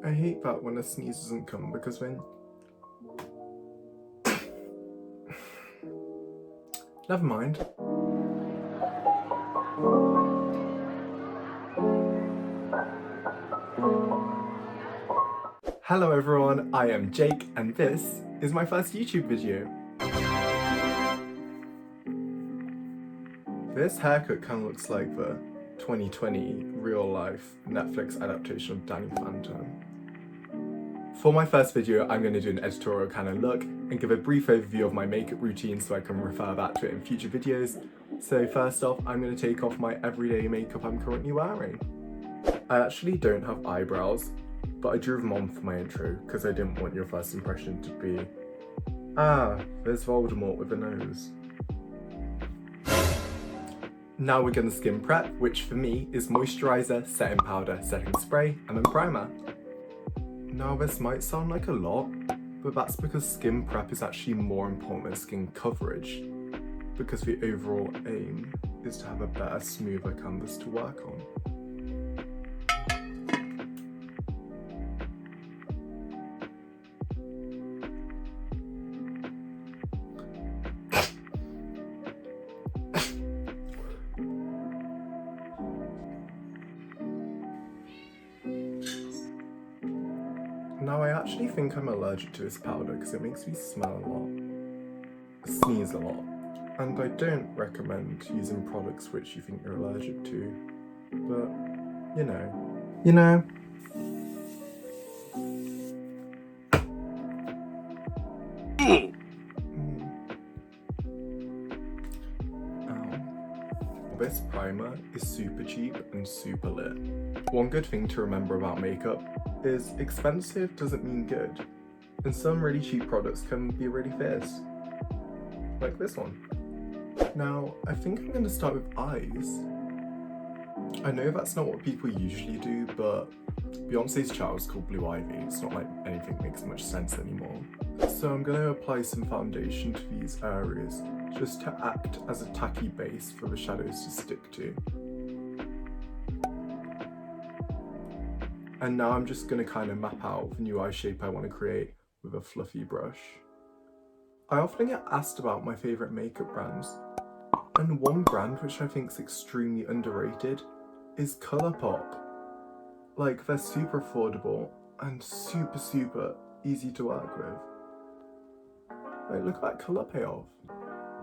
I hate that when a sneeze doesn't come because when... Never mind. Hello everyone, I am Jake and this is my first YouTube video. This haircut kind of looks like the 2020 real-life Netflix adaptation of Danny Phantom. For my first video, I'm going to do an editorial kind of look and give a brief overview of my makeup routine so I can refer back to it in future videos. So first off, I'm going to take off my everyday makeup I'm currently wearing. I actually don't have eyebrows, but I drew them on for my intro because I didn't want your first impression to be, there's Voldemort with a nose. Now we're going to skin prep, which for me is moisturiser, setting powder, setting spray, and then primer. Now this might sound like a lot, but that's because skin prep is actually more important than skin coverage, because the overall aim is to have a better, smoother canvas to work on. Now I actually think I'm allergic to this powder because it makes me smell a lot, sneeze a lot, and I don't recommend using products which you think you're allergic to, but you know. This primer is super cheap and super lit. One good thing to remember about makeup is expensive doesn't mean good, and some really cheap products can be really fierce, like this one. Now, I think I'm going to start with eyes. I know that's not what people usually do, but Beyonce's child is called Blue Ivy. It's not like anything makes much sense anymore. So I'm going to apply some foundation to these areas, just to act as a tacky base for the shadows to stick to. And now I'm just going to kind of map out the new eye shape I want to create with a fluffy brush. I often get asked about my favourite makeup brands, and one brand which I think is extremely underrated is Colourpop. Like, they're super affordable and super easy to work with. Like, look at that colour payoff.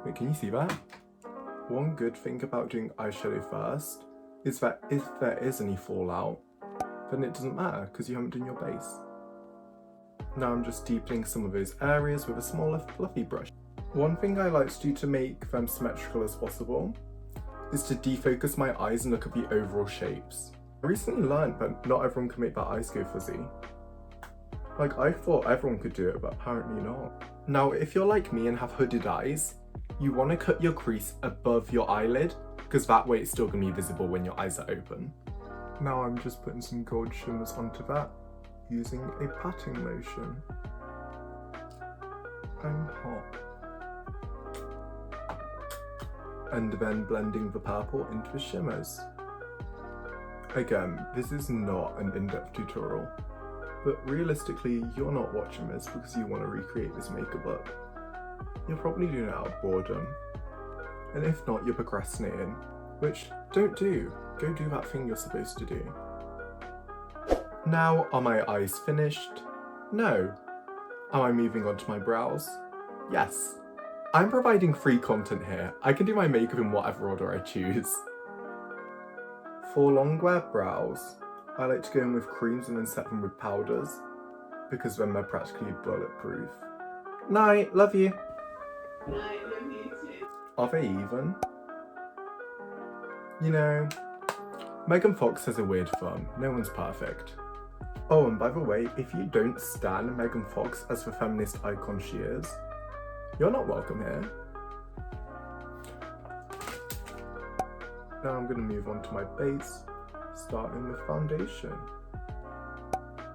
Wait, can you see that? One good thing about doing eyeshadow first is that if there is any fallout, then it doesn't matter because you haven't done your base. Now I'm just deepening some of those areas with a smaller fluffy brush. One thing I like to do to make them symmetrical as possible is to defocus my eyes and look at the overall shapes. I recently learned that not everyone can make their eyes go fuzzy. Like, I thought everyone could do it, but apparently not. Now, if you're like me and have hooded eyes, you want to cut your crease above your eyelid, because that way it's still going to be visible when your eyes are open. Now I'm just putting some gold shimmers onto that, using a patting motion. I'm hot. And then blending the purple into the shimmers. Again, this is not an in-depth tutorial, but realistically, you're not watching this because you want to recreate this makeup look. You're probably doing it out of boredom. And if not, you're procrastinating, which don't do. Go do that thing you're supposed to do. Now, are my eyes finished? No. Am I moving on to my brows? Yes. I'm providing free content here. I can do my makeup in whatever order I choose. For long wear brows, I like to go in with creams and then set them with powders, because then they're practically bulletproof. Night, love you. Night, love you too. Are they even? You know, Megan Fox has a weird thumb. No one's perfect. Oh, and by the way, if you don't stan Megan Fox as the feminist icon she is, you're not welcome here. Now I'm going to move on to my base, starting with foundation.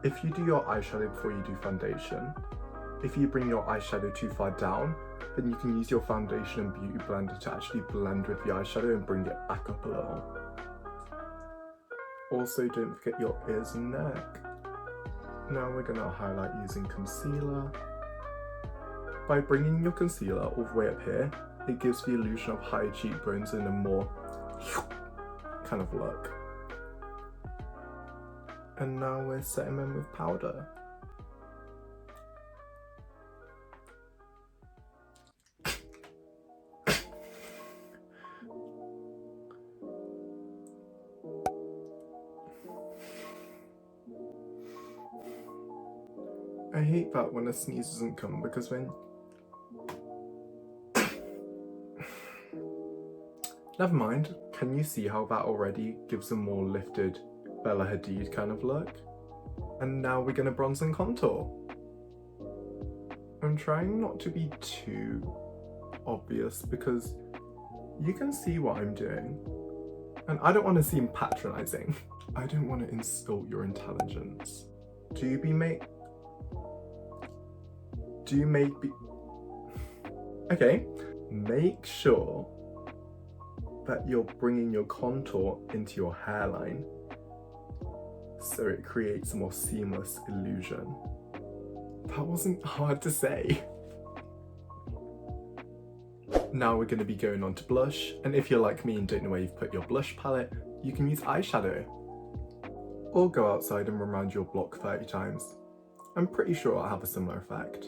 If you do your eyeshadow before you do foundation, if you bring your eyeshadow too far down, then you can use your foundation and beauty blender to actually blend with the eyeshadow and bring it back up a little. Also, don't forget your ears and neck. Now we're going to highlight using concealer. By bringing your concealer all the way up here, it gives the illusion of high cheekbones and a more kind of look. And now we're setting them with powder. I hate that when a sneeze doesn't come because when... Never mind, can you see how that already gives a more lifted Bella Hadid kind of look? And now we're gonna bronze and contour. I'm trying not to be too obvious because you can see what I'm doing. And I don't want to seem patronizing. I don't want to insult your intelligence. Okay, make sure that you're bringing your contour into your hairline so it creates a more seamless illusion. That wasn't hard to say. Now we're going to be going on to blush, and if you're like me and don't know where you've put your blush palette, you can use eyeshadow. Or go outside and remind your block 30 times. I'm pretty sure it'll have a similar effect.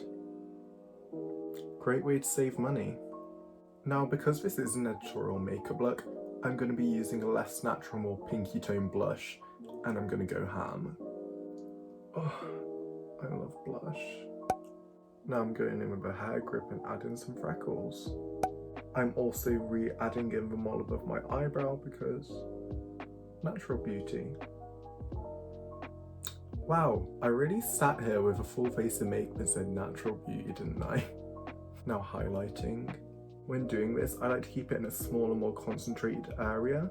Great way to save money. Now, because this is an editorial makeup look, I'm going to be using a less natural, more pinky tone blush, and I'm going to go ham. Oh, I love blush. Now I'm going in with a hair grip and adding some freckles. I'm also re-adding in the mole above my eyebrow because natural beauty. Wow, I really sat here with a full face of makeup and said natural beauty, didn't I? Now highlighting. When doing this, I like to keep it in a smaller, more concentrated area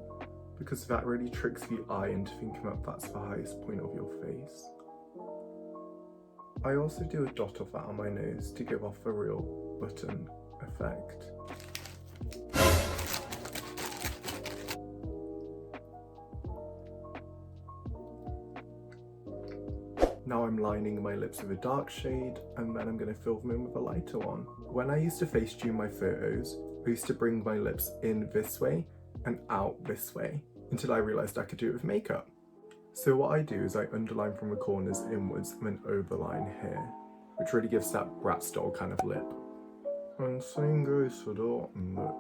because that really tricks the eye into thinking that that's the highest point of your face. I also do a dot of that on my nose to give off a real button effect. Now I'm lining my lips with a dark shade, and then I'm going to fill them in with a lighter one. When I used to face tune my photos, I used to bring my lips in this way and out this way, until I realised I could do it with makeup. So what I do is I underline from the corners inwards and then overline here, which really gives that Bratz doll kind of lip. And same goes for the bottom lip.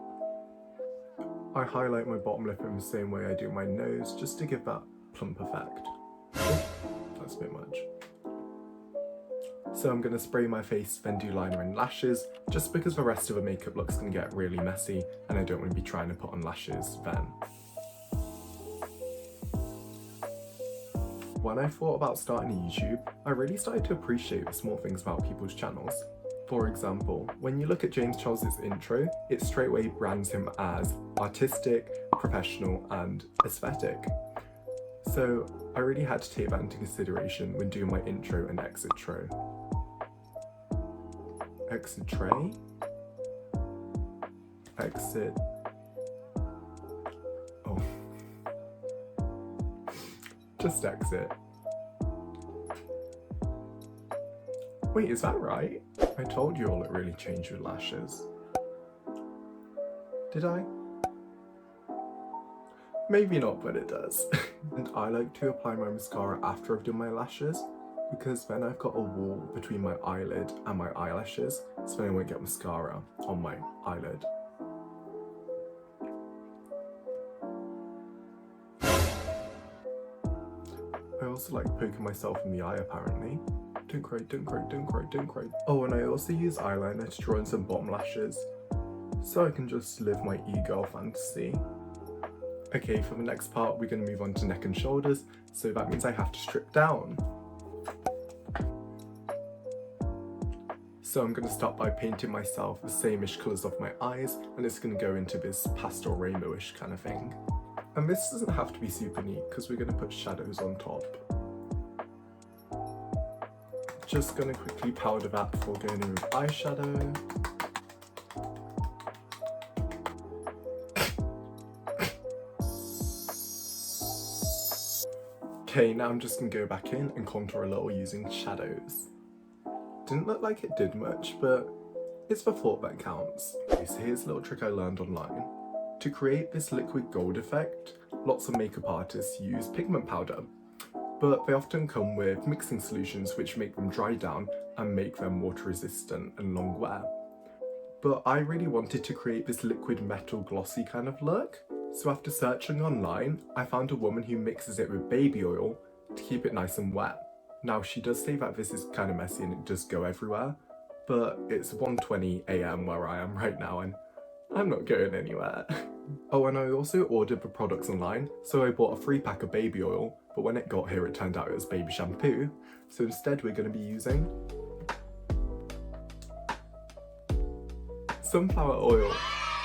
I highlight my bottom lip in the same way I do my nose, just to give that plump effect. That's a bit much. So I'm going to spray my face, then do liner and lashes, just because the rest of the makeup look's going to get really messy and I don't want to be trying to put on lashes then. When I thought about starting a YouTube, I really started to appreciate the small things about people's channels. For example, when you look at James Charles's intro, it straightaway brands him as artistic, professional and aesthetic. So I really had to take that into consideration when doing my intro and exit tray. Exit tray? Exit... Oh. Just exit. Wait, is that right? I told you all it really changed with lashes. Did I? Maybe not, but it does. And I like to apply my mascara after I've done my lashes, because then I've got a wall between my eyelid and my eyelashes, so then I won't get mascara on my eyelid. I also like poking myself in the eye apparently. Don't cry, don't cry, don't cry, don't cry. Oh, and I also use eyeliner to draw in some bottom lashes, so I can just live my e-girl fantasy. Okay, for the next part we're going to move on to neck and shoulders, so that means I have to strip down. So I'm going to start by painting myself the same-ish colours of my eyes, and it's going to go into this pastel rainbowish kind of thing. And this doesn't have to be super neat because we're going to put shadows on top. Just going to quickly powder that before going in with eyeshadow. Okay, now I'm just gonna go back in and contour a little using shadows. Didn't look like it did much, but it's the thought that counts. Okay, so here's a little trick I learned online. To create this liquid gold effect, lots of makeup artists use pigment powder, but they often come with mixing solutions which make them dry down and make them water resistant and long wear. But I really wanted to create this liquid metal glossy kind of look, so after searching online, I found a woman who mixes it with baby oil to keep it nice and wet. Now she does say that this is kind of messy and it does go everywhere, but it's 1:20 AM where I am right now and I'm not going anywhere. Oh, and I also ordered the products online, so I bought a 3-pack of baby oil, but when it got here it turned out it was baby shampoo, so instead we're going to be using sunflower oil.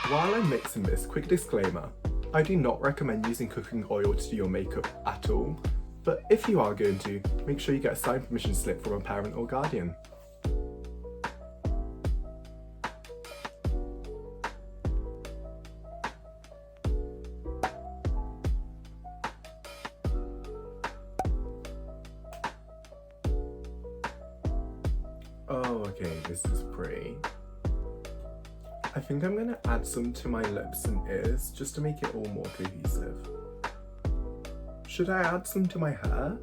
While I'm mixing this, quick disclaimer, I do not recommend using cooking oil to do your makeup at all, but if you are going to, make sure you get a signed permission slip from a parent or guardian. Oh, okay, this is pretty. I think I'm gonna add some to my lips and ears just to make it all more cohesive. Should I add some to my hair?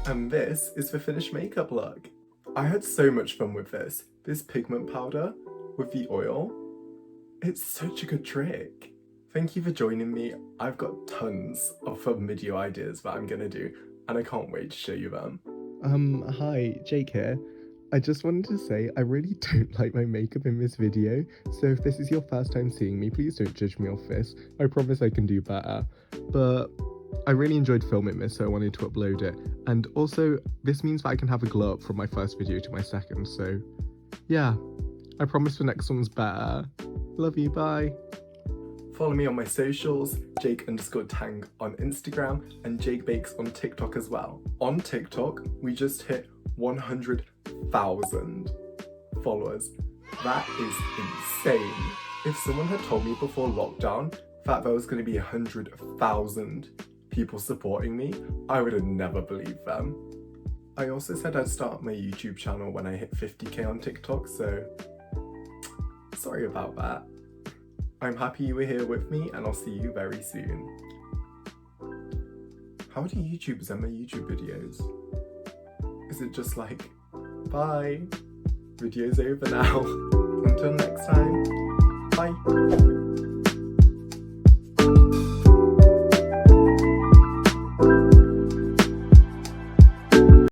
And this is the finished makeup look. I had so much fun with this. This pigment powder with the oil, it's such a good trick. Thank you for joining me. I've got tons of fun video ideas that I'm gonna do and I can't wait to show you them. Hi, Jake here. I just wanted to say I really don't like my makeup in this video, so if this is your first time seeing me, please don't judge me off this. I promise I can do better. But I really enjoyed filming this, so I wanted to upload it. And also, this means that I can have a glow up from my first video to my second, so yeah. I promise the next one's better. Love you, bye. Follow me on my socials, Jake_Tang on Instagram and Jake Bakes on TikTok as well. On TikTok, we just hit 100,000 followers. That is insane. If someone had told me before lockdown that there was going to be 100,000 people supporting me, I would have never believed them. I also said I'd start my YouTube channel when I hit 50k on TikTok, so sorry about that. I'm happy you were here with me and I'll see you very soon. How do YouTubers end their YouTube videos? Is it just like, bye, video's over now, until next time.